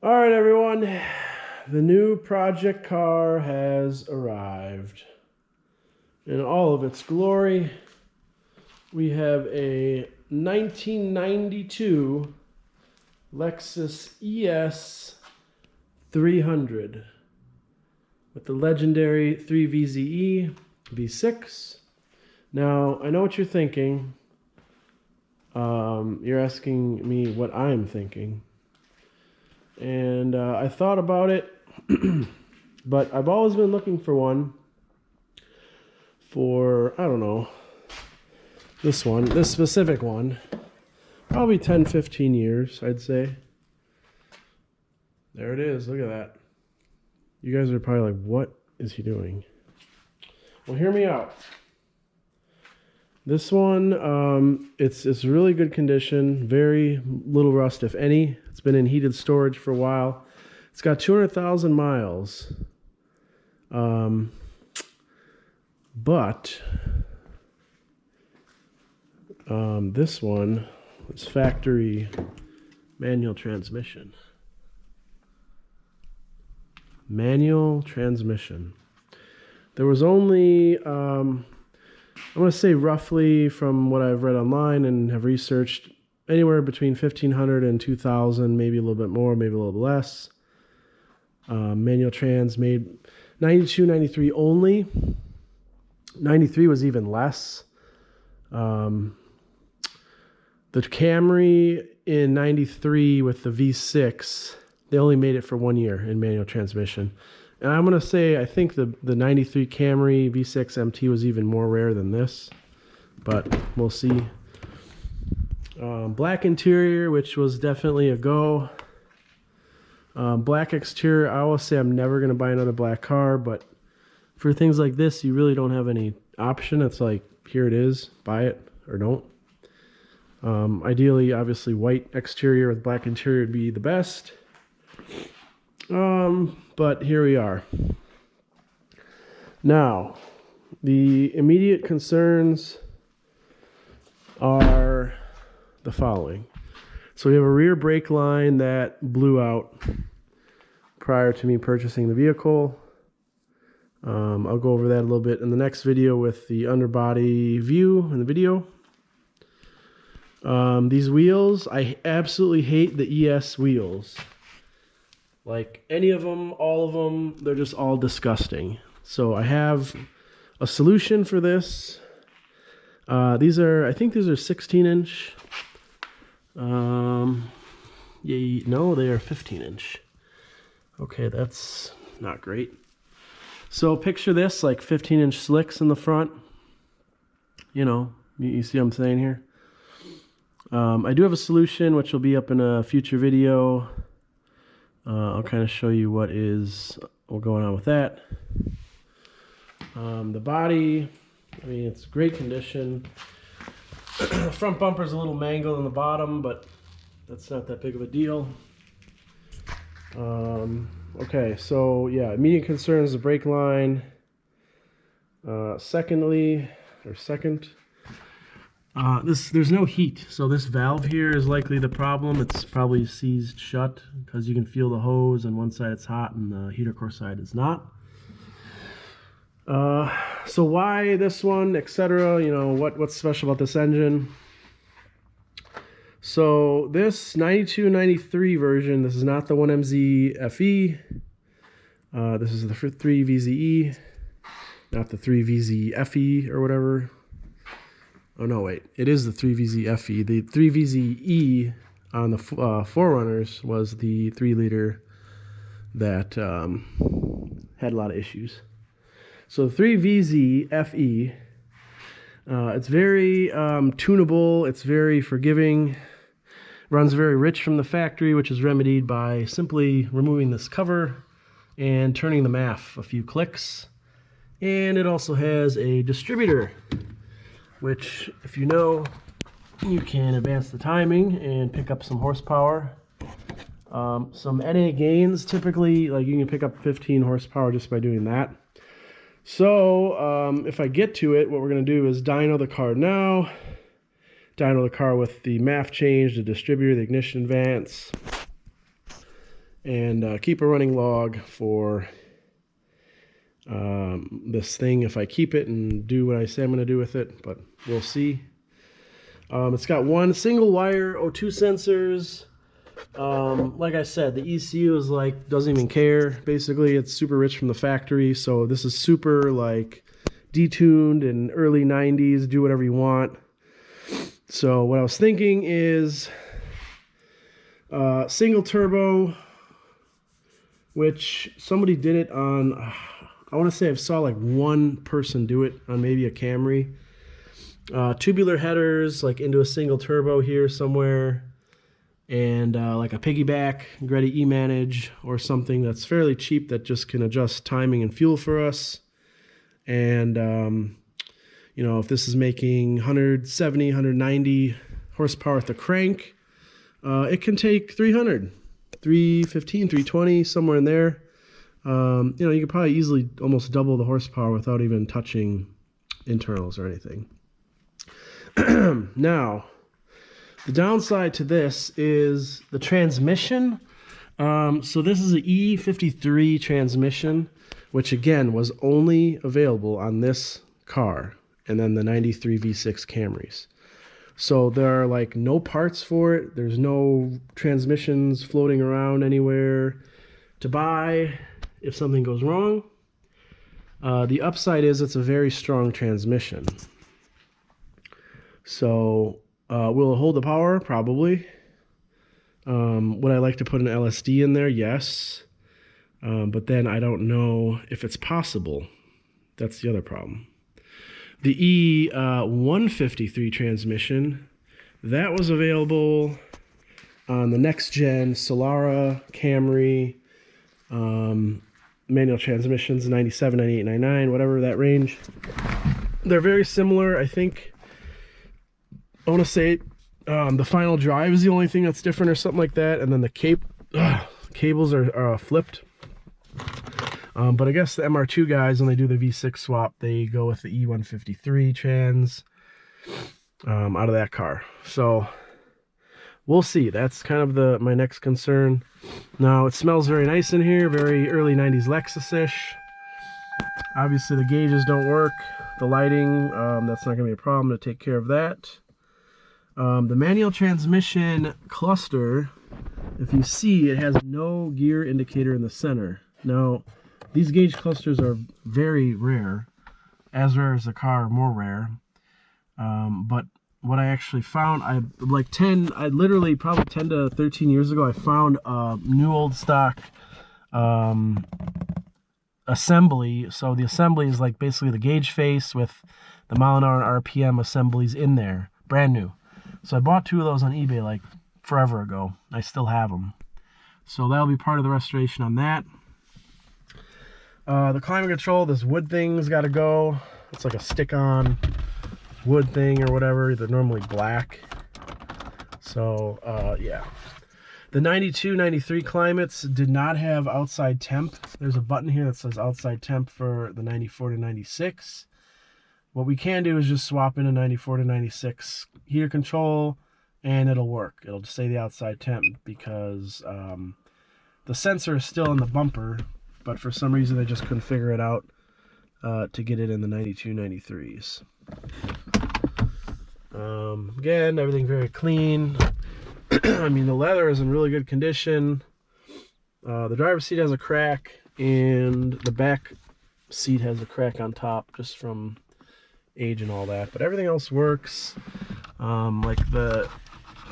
All right, everyone. The new project car has arrived. In all of its glory, we have a 1992 Lexus ES300 with the legendary 3VZE V6. Now, I know what you're thinking. You're asking me what I'm thinking. And I thought about it, but I've always been looking for one for, I don't know, this specific one, probably 10, 15 years, I'd say. There it is. Look at that. You guys are probably like, what is he doing? Well, hear me out. This one, it's really good condition, very little rust, if any. It's been in heated storage for a while. It's got 200,000 miles. But this one is factory manual transmission. Manual transmission. There was only, I'm going to say roughly from what I've read online and have researched, anywhere between 1,500 and 2,000, maybe a little bit more, maybe a little bit less. Manual trans made 92, 93 only. 93 was even less. The Camry in 93 with the V6, they only made it for 1 year in manual transmission. And I'm going to say, I think the 93 Camry V6 MT was even more rare than this, but we'll see. Black interior, which was definitely a go. Black exterior, I always say I'm never going to buy another black car, but for things like this, you really don't have any option. It's like, here it is, buy it or don't. Ideally, obviously, white exterior with black interior would be the best. But here we are. Now, the immediate concerns are the following. So we have a rear brake line that blew out prior to me purchasing the vehicle. I'll go over that a little bit in the next video with the underbody view in the video. These wheels, I absolutely hate the ES wheels. Like any of them, all of them, they're just all disgusting. So I have a solution for this. I think these are 16-inch. Yeah, no, they are 15-inch. Okay, that's not great. So picture this, like 15-inch slicks in the front. You know, you see what I'm saying here? I do have a solution, which will be up in a future video. I'll kind of show you what going on with that. The body, I mean, it's great condition. The front bumper is a little mangled in the bottom, but that's not that big of a deal. Okay, so yeah, immediate concern is the brake line. Second, there's no heat, so this valve here is likely the problem. It's probably seized shut because you can feel the hose, and one side it's hot and the heater core side is not. So why this one, etc.? You know, what's special about this engine? So this 92, 93 version, this is not the 1MZ FE. This is the 3VZE, not the 3VZ FE or whatever. Oh no, wait, it is the 3VZ FE. The 3VZE on the 4Runners was the 3-liter that had a lot of issues. So the 3VZ FE, it's very tunable, it's very forgiving, runs very rich from the factory, which is remedied by simply removing this cover and turning the MAF a few clicks. And it also has a distributor, which, if you know, you can advance the timing and pick up some horsepower. Some NA gains, typically, like you can pick up 15 horsepower just by doing that. So if I get to it, what we're going to do is dyno the car now. Dyno the car with the MAF change, the distributor, the ignition vents. and keep a running log for this thing if I keep it and do what I say I'm going to do with it, but we'll see. It's got one single wire O2 sensors. Like I said, the ECU is like, doesn't even care. Basically, it's super rich from the factory. So this is super like detuned and early 90s, do whatever you want. So what I was thinking is single turbo, which somebody did it on, I want to say I saw like one person do it on maybe a Camry. Tubular headers like into a single turbo here somewhere, and like a piggyback Greddy E-Manage or something that's fairly cheap that just can adjust timing and fuel for us. And you know, if this is making 170, 190 horsepower at the crank, it can take 300, 315, 320, somewhere in there. You know, you could probably easily almost double the horsepower without even touching internals or anything. Now, the downside to this is the transmission. So this is an E53 transmission, which again was only available on this car and then the 93 V6 Camrys. So there are like no parts for it. There's no transmissions floating around anywhere to buy if something goes wrong. The upside is it's a very strong transmission. So will it hold the power? Probably. Would I like to put an LSD in there? Yes. But then I don't know if it's possible. That's the other problem. The E153 transmission, that was available on the next gen Solara, Camry, manual transmissions, 97, 98, 99, whatever that range. They're very similar. I think, I want to say the final drive is the only thing that's different or something like that. And then the cables are flipped. But I guess the MR2 guys, when they do the V6 swap, they go with the E153 trans out of that car. So we'll see. That's kind of my next concern. Now, it smells very nice in here, very early 90s Lexus-ish. Obviously, the gauges don't work. The lighting, that's not going to be a problem to take care of that. The manual transmission cluster, if you see, it has no gear indicator in the center. Now, these gauge clusters are very rare, as rare as the car, more rare. But what I actually found, I literally probably 10 to 13 years ago, I found a new old stock assembly. So the assembly is like basically the gauge face with the mile an hour and RPM assemblies in there, brand new. So I bought two of those on eBay like forever ago. I still have them. So that'll be part of the restoration on that. The climate control, this wood thing's got to go. It's like a stick-on wood thing or whatever. They're normally black. So, yeah. The 92, 93 climates did not have outside temp. There's a button here that says outside temp for the 94 to 96. What we can do is just swap in a 94 to 96 heater control, and it'll work. It'll just say the outside temp because the sensor is still in the bumper, but for some reason they just couldn't figure it out to get it in the 92, 93s. Again, everything very clean. I mean, the leather is in really good condition. The driver's seat has a crack, and the back seat has a crack on top just from age and all that, but everything else works. Like the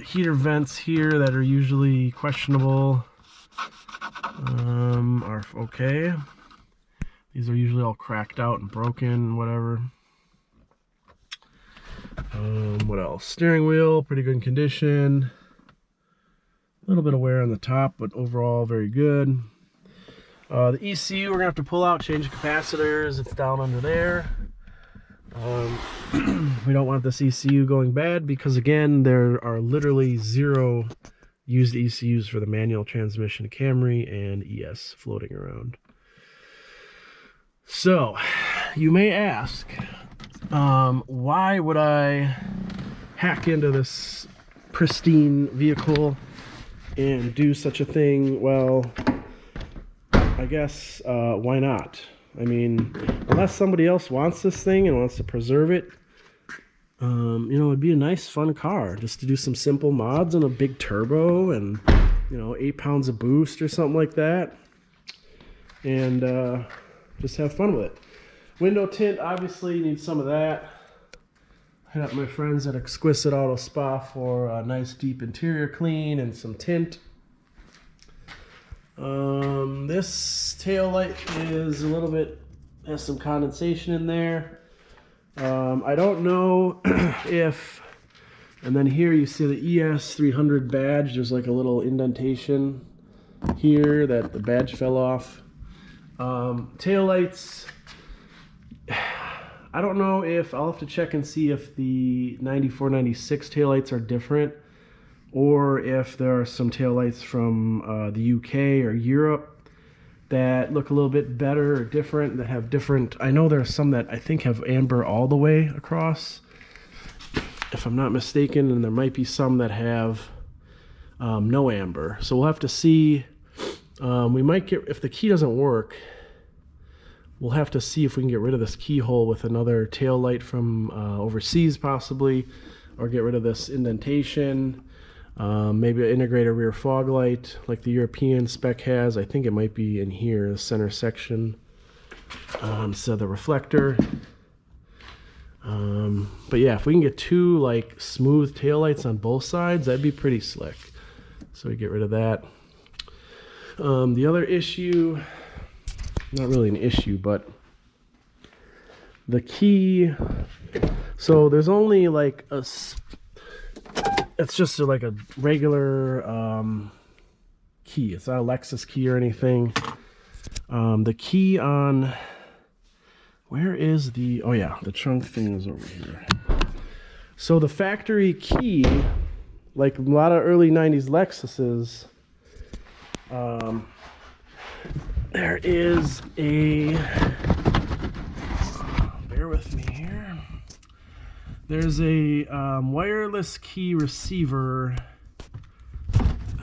heater vents here that are usually questionable are okay. These are usually all cracked out and broken, whatever. What else? Steering wheel, pretty good condition. A little bit of wear on the top, but overall very good. The ECU we're gonna have to pull out, change the capacitors. It's down under there. We don't want this ECU going bad because, again, there are literally 0 used ECUs for the manual transmission Camry and ES floating around. So, you may ask, why would I hack into this pristine vehicle and do such a thing, well, I guess why not? I mean, unless somebody else wants this thing and wants to preserve it, you know, it'd be a nice, fun car just to do some simple mods and a big turbo and, you know, 8 pounds of boost or something like that, and just have fun with it. Window tint, obviously, need some of that. Hit up my friends at Exquisite Auto Spa for a nice deep interior clean and some tint. This tail light is a little bit, has some condensation in there. I don't know if, and then here you see the ES300 badge. There's like a little indentation here that the badge fell off. Tail lights, I don't know if, I'll have to check and see if the 94, 96 taillights are different, or if there are some taillights from the UK or Europe that look a little bit better or different, that have different, I know there are some that I think have amber all the way across, if I'm not mistaken, and there might be some that have no amber. So we'll have to see. We might get, if the key doesn't work, we'll have to see if we can get rid of this keyhole with another tail light from overseas possibly, or get rid of this indentation. Maybe integrate a rear fog light like the European spec has. I think it might be in here, the center section, instead of the reflector. But yeah, if we can get 2 like smooth tail lights on both sides, that'd be pretty slick. So we get rid of that. The other issue, not really an issue, but the key, so there's only like a, it's just like a regular key. It's not a Lexus key or anything. The key on, where is the, oh yeah, the trunk thing is over here. So the factory key, like a lot of early 90s Lexuses, there is a, bear with me here, there's a wireless key receiver.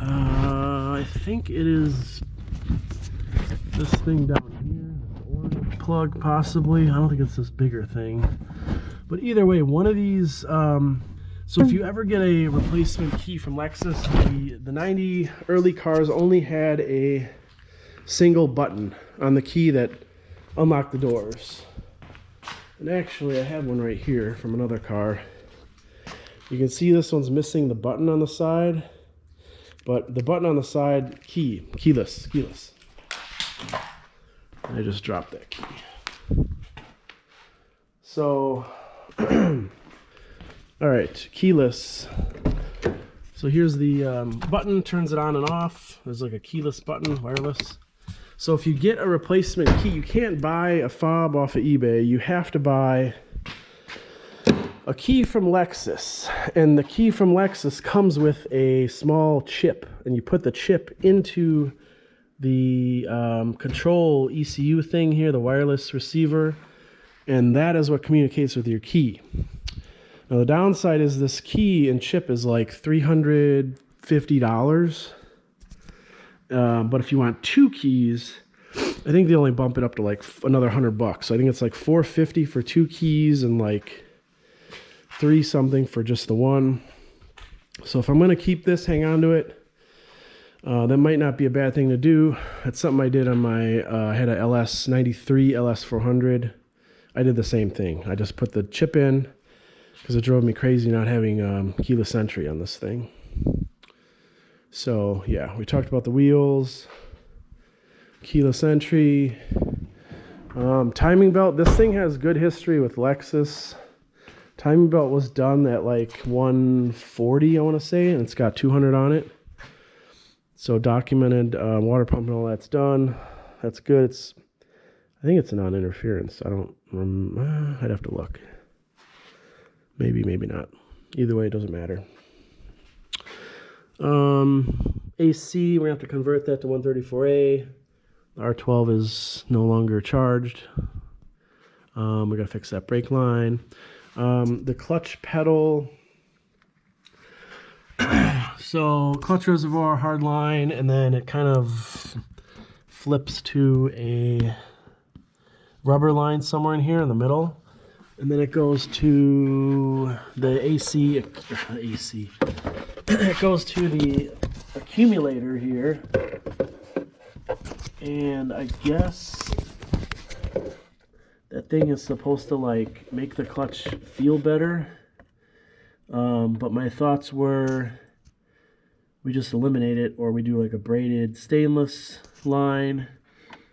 I think it is this thing down here, the orange plug possibly. I don't think it's this bigger thing, but either way, one of these, so if you ever get a replacement key from Lexus, the 90 early cars only had a single button on the key that unlocked the doors. And actually, I have one right here from another car. You can see this one's missing the button on the side, but the button on the side, keyless. I just dropped that key. So, all right, keyless. So here's the button, turns it on and off. There's like a keyless button, wireless. So if you get a replacement key, you can't buy a fob off of eBay. You have to buy a key from Lexus. And the key from Lexus comes with a small chip. And you put the chip into the control ECU thing here, the wireless receiver. And that is what communicates with your key. Now the downside is this key and chip is like $350. But if you want 2 keys, I think they only bump it up to like another $100. So I think it's like $450 for 2 keys and like $3 something for just the one. So if I'm going to keep this, hang on to it, that might not be a bad thing to do. That's something I did on my, I had a LS93 LS400. I did the same thing. I just put the chip in because it drove me crazy not having keyless entry on this thing. So yeah, we talked about the wheels, keyless entry, timing belt. This thing has good history with Lexus. Timing belt was done at like 140, I want to say, and it's got 200 on it. So documented, water pump and all that's done. That's good. I think it's a non-interference. I don't remember. I'd have to look. Maybe, maybe not. Either way, it doesn't matter. AC, we have to convert that to 134A. R12 is no longer charged. We gotta fix that brake line. The clutch pedal. So clutch reservoir, hard line, and then it kind of flips to a rubber line somewhere in here in the middle. And then it goes to the AC. It goes to the accumulator here. And I guess that thing is supposed to like make the clutch feel better. But my thoughts were we just eliminate it, or we do like a braided stainless line.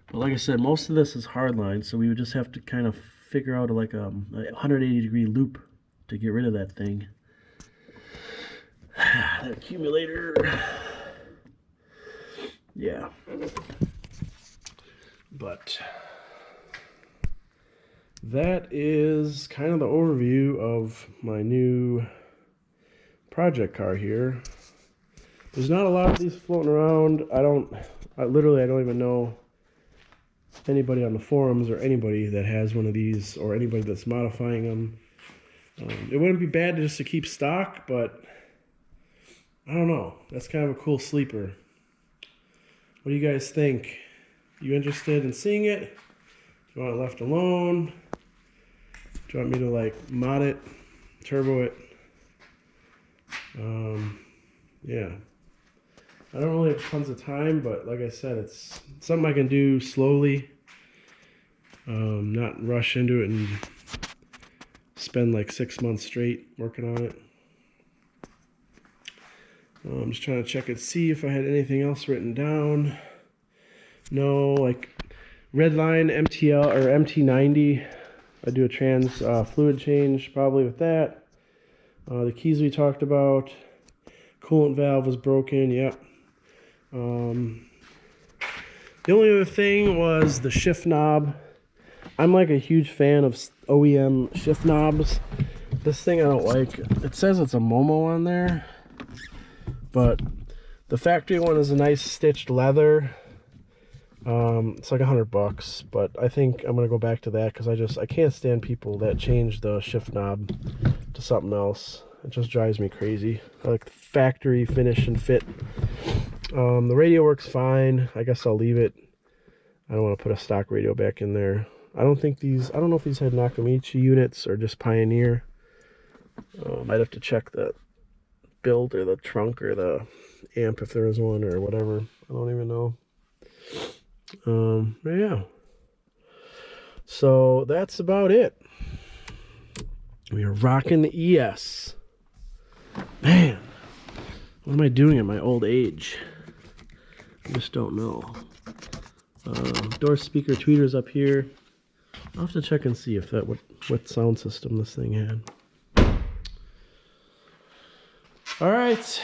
But like I said, most of this is hard line, so we would just have to kind of figure out like a 180-degree loop to get rid of that thing. That accumulator. Yeah. But that is kind of the overview of my new project car here. There's not a lot of these floating around. I don't even know anybody on the forums or anybody that has one of these or anybody that's modifying them. It wouldn't be bad just to keep stock, but I don't know. That's kind of a cool sleeper. What do you guys think? You interested in seeing it? Do you want it left alone? Do you want me to like mod it, turbo it? Yeah. I don't really have tons of time, but like I said, it's something I can do slowly. Not rush into it and spend like 6 months straight working on it. I'm just trying to check and see if I had anything else written down. No, like Redline MTL or MT90. I do a trans fluid change probably with that. The keys we talked about. Coolant valve was broken, yep. The only other thing was the shift knob. I'm like a huge fan of OEM shift knobs. This thing I don't like. It says it's a Momo on there, but the factory one is a nice stitched leather. It's like $100, but I think I'm gonna go back to that because I can't stand people that change the shift knob to something else. It just drives me crazy. I like the factory finish and fit. The radio works fine. I guess I'll leave it. I don't want to put a stock radio back in there. I don't know if these had Nakamichi units or just Pioneer. I'd have to check the build or the trunk or the amp if there is one or whatever. I don't even know. But yeah. So that's about it. We are rocking the ES. Man, what am I doing at my old age? I just don't know. Door speaker tweeters up here. I'll have to check and see if that what sound system this thing had. All right,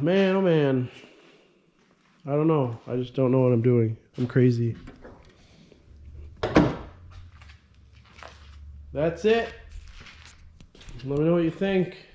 man, oh man. I don't know. I just don't know what I'm doing. I'm crazy. That's it. Let me know what you think.